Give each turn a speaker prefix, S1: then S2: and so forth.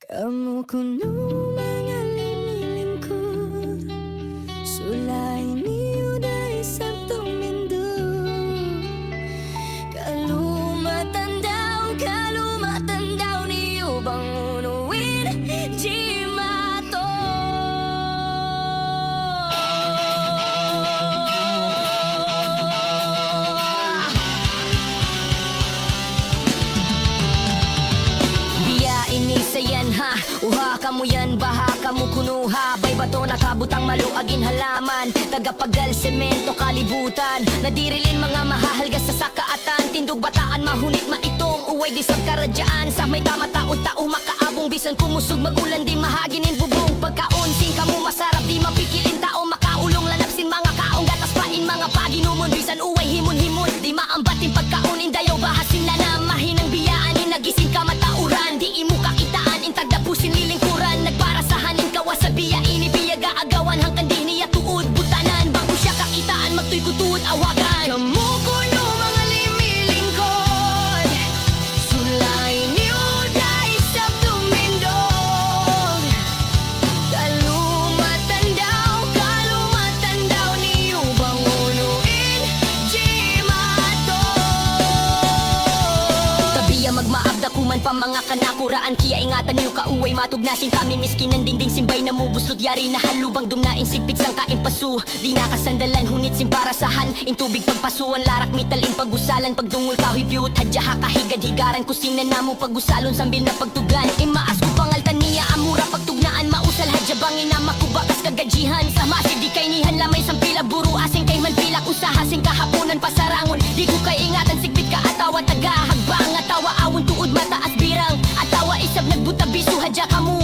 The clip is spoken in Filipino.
S1: Kamu kuno mga lilingkod, sulay niyo dahil sa tumindo. Kalumatan daw niyo bang unuin, di mato. Inisayan ha, uha kamu yan, baha kamu kunuha. Bay bato nakabutang maluagin halaman, tagapagal semento kalibutan. Nadirilin mga mahahalga sa sakaatan, tindog bataan mahunit maitong uway di sa karadyaan. Sa may tamat-taon tao makaabong bisan kumusog magulan di mahaginin bubong. Pagkaunsing kamu masarap di mapikilin tao makaulong lanapsin mga kaong gatas pain mga paginumon bisan uway himun-himun di maambatin pagkaunin dayaw bahasin na na mahinang biyaan nagising ka matauran di imo kakitaan intag dapusin lilingkuran nagparasahanin kawa sa biya inibiyaga agawan hangkan di niya tuod butanan bago siya kakitaan magtuy kutuod awagan kamu kuno mga limilingkod sulay niyo dahil sa tumindog kalumatan daw niyo bang unuin di mato tabiya magmaabda kuman pa mga kanakuraan kiya ingatan niyo kauway matugnasin kami miskinan dingding simbay na mubuslot yari na halubang dumnain sigpik sang kain pasu di nakasandalan hunit simbarasahan in tubig pagpasuan larak mitalin pagusalan pagdungol kahoy piyut hadya hakahigad higaran kusina namo pagusalon sambil na pagtugan imaas ko pangaltan niya amura pagtugnaan mausal hadya bangin na makubakas kagajihan sa masig di kay nihan lamay sang pila buru asing kay man pila usahasing kahaponan pasarangon di ko kay ingatan sigpit ka atawa tagahagbang atawa awon tuod mataas birang atawa isab nagbuta bisu hadya kamu